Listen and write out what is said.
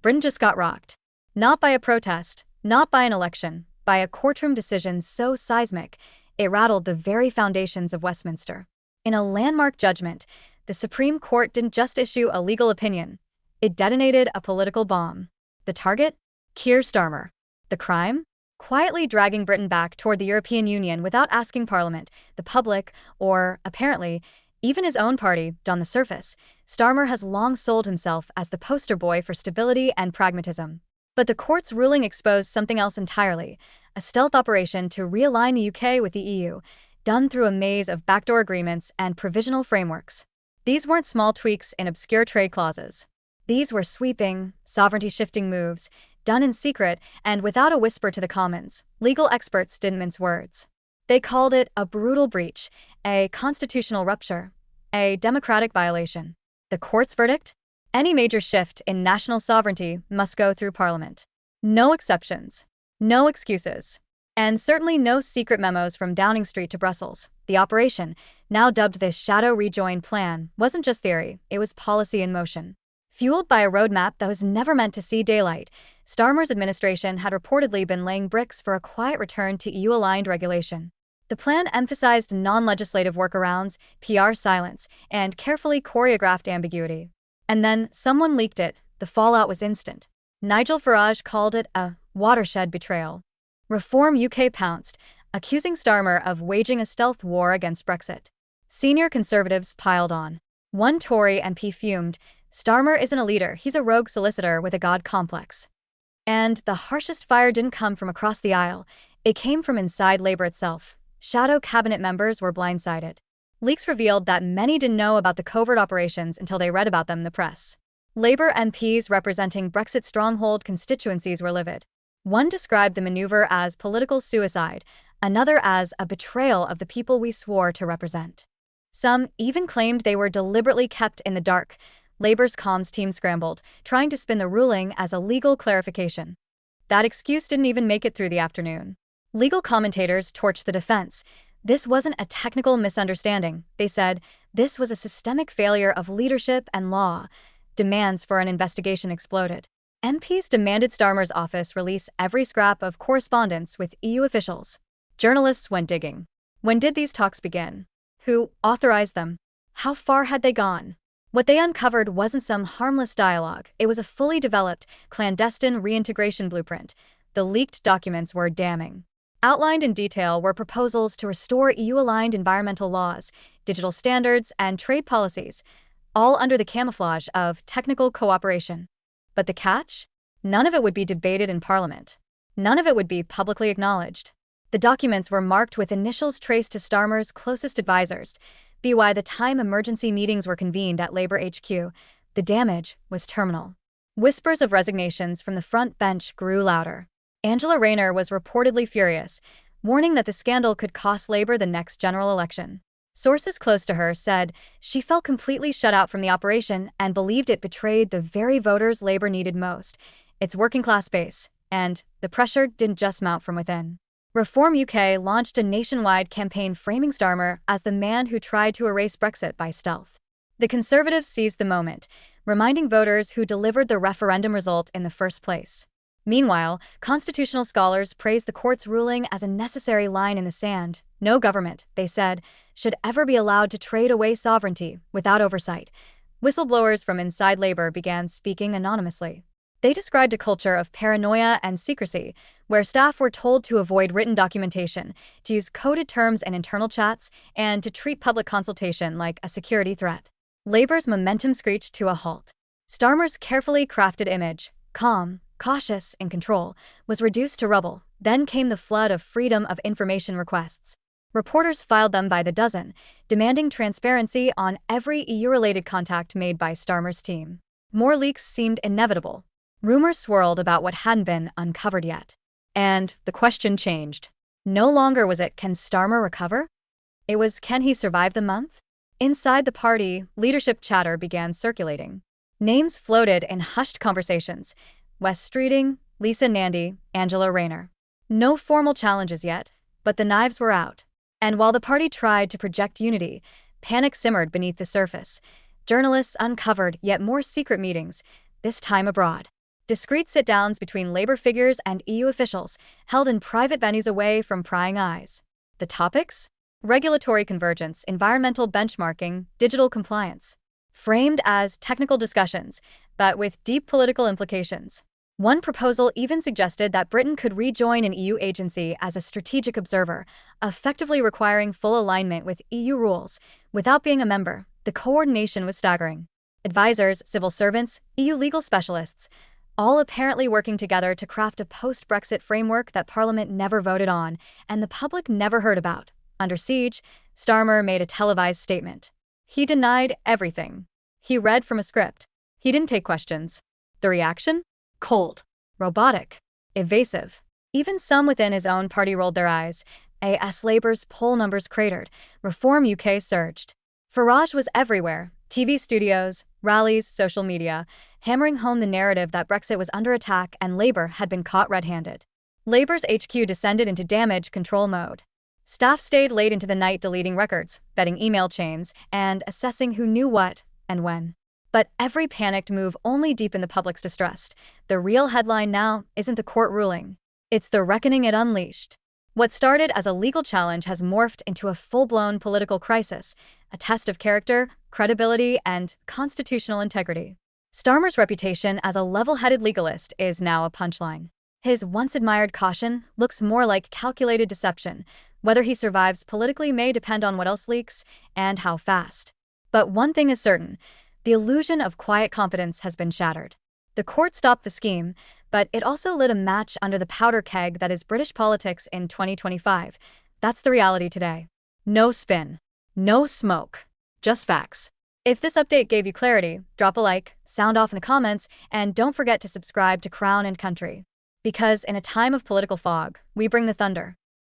Britain just got rocked. Not by a protest, not by an election, by a courtroom decision so seismic, it rattled the very foundations of Westminster. In a landmark judgment, the Supreme Court didn't just issue a legal opinion, it detonated a political bomb. The target? Keir Starmer. The crime? Quietly dragging Britain back toward the European Union without asking Parliament, the public, or, apparently, even his own party. On the surface, Starmer has long sold himself as the poster boy for stability and pragmatism. But the court's ruling exposed something else entirely, a stealth operation to realign the UK with the EU, done through a maze of backdoor agreements and provisional frameworks. These weren't small tweaks in obscure trade clauses. These were sweeping, sovereignty-shifting moves, done in secret and without a whisper to the Commons. Legal experts didn't mince words. They called it a brutal breach, a constitutional rupture, a democratic violation. The court's verdict? Any major shift in national sovereignty must go through Parliament. No exceptions. No excuses. And certainly no secret memos from Downing Street to Brussels. The operation, now dubbed the Shadow Rejoin Plan, wasn't just theory, it was policy in motion. Fueled by a roadmap that was never meant to see daylight, Starmer's administration had reportedly been laying bricks for a quiet return to EU-aligned regulation. The plan emphasized non-legislative workarounds, PR silence, and carefully choreographed ambiguity. And then someone leaked it. The fallout was instant. Nigel Farage called it a watershed betrayal. Reform UK pounced, accusing Starmer of waging a stealth war against Brexit. Senior Conservatives piled on. One Tory MP fumed, "Starmer isn't a leader, he's a rogue solicitor with a god complex." And the harshest fire didn't come from across the aisle, it came from inside Labour itself. Shadow cabinet members were blindsided. Leaks revealed that many didn't know about the covert operations until they read about them in the press. Labour MPs representing Brexit stronghold constituencies were livid. One described the maneuver as political suicide, another as a betrayal of the people we swore to represent. Some even claimed they were deliberately kept in the dark. Labour's comms team scrambled, trying to spin the ruling as a legal clarification. That excuse didn't even make it through the afternoon. Legal commentators torched the defense. This wasn't a technical misunderstanding, they said. This was a systemic failure of leadership and law. Demands for an investigation exploded. MPs demanded Starmer's office release every scrap of correspondence with EU officials. Journalists went digging. When did these talks begin? Who authorized them? How far had they gone? What they uncovered wasn't some harmless dialogue. It was a fully developed, clandestine reintegration blueprint. The leaked documents were damning. Outlined in detail were proposals to restore EU-aligned environmental laws, digital standards, and trade policies, all under the camouflage of technical cooperation. But the catch? None of it would be debated in Parliament. None of it would be publicly acknowledged. The documents were marked with initials traced to Starmer's closest advisors. By the time emergency meetings were convened at Labour HQ, the damage was terminal. Whispers of resignations from the front bench grew louder. Angela Rayner was reportedly furious, warning that the scandal could cost Labour the next general election. Sources close to her said she felt completely shut out from the operation and believed it betrayed the very voters Labour needed most, its working-class base, and the pressure didn't just mount from within. Reform UK launched a nationwide campaign framing Starmer as the man who tried to erase Brexit by stealth. The Conservatives seized the moment, reminding voters who delivered the referendum result in the first place. Meanwhile, constitutional scholars praised the court's ruling as a necessary line in the sand. No government, they said, should ever be allowed to trade away sovereignty without oversight. Whistleblowers from inside Labour began speaking anonymously. They described a culture of paranoia and secrecy, where staff were told to avoid written documentation, to use coded terms in internal chats, and to treat public consultation like a security threat. Labour's momentum screeched to a halt. Starmer's carefully crafted image, calm, cautious, in control, was reduced to rubble. Then came the flood of freedom of information requests. Reporters filed them by the dozen, demanding transparency on every EU-related contact made by Starmer's team. More leaks seemed inevitable. Rumors swirled about what hadn't been uncovered yet. And the question changed. No longer was it, can Starmer recover? It was, can he survive the month? Inside the party, leadership chatter began circulating. Names floated in hushed conversations. Wes Streeting, Lisa Nandy, Angela Rayner. No formal challenges yet, but the knives were out. And while the party tried to project unity, panic simmered beneath the surface. Journalists uncovered yet more secret meetings, this time abroad. Discreet sit-downs between Labour figures and EU officials, held in private venues away from prying eyes. The topics? Regulatory convergence, environmental benchmarking, digital compliance. Framed as technical discussions, but with deep political implications. One proposal even suggested that Britain could rejoin an EU agency as a strategic observer, effectively requiring full alignment with EU rules. Without being a member, the coordination was staggering. Advisors, civil servants, EU legal specialists, all apparently working together to craft a post-Brexit framework that Parliament never voted on and the public never heard about. Under siege, Starmer made a televised statement. He denied everything. He read from a script. He didn't take questions. The reaction? Cold, robotic, evasive. Even some within his own party rolled their eyes. AS Labour's poll numbers cratered. Reform UK surged. Farage was everywhere. TV studios, rallies, social media, hammering home the narrative that Brexit was under attack and Labour had been caught red-handed. Labour's HQ descended into damage control mode. Staff stayed late into the night deleting records, vetting email chains, and assessing who knew what and when. But every panicked move only deepened the public's distrust. The real headline now isn't the court ruling. It's the reckoning it unleashed. What started as a legal challenge has morphed into a full-blown political crisis, a test of character, credibility, and constitutional integrity. Starmer's reputation as a level-headed legalist is now a punchline. His once-admired caution looks more like calculated deception. Whether he survives politically may depend on what else leaks and how fast. But one thing is certain. The illusion of quiet competence has been shattered. The court stopped the scheme, but it also lit a match under the powder keg that is British politics in 2025. That's the reality today. No spin. No smoke. Just facts. If this update gave you clarity, drop a like, sound off in the comments, and don't forget to subscribe to Crown and Country. Because in a time of political fog, we bring the thunder.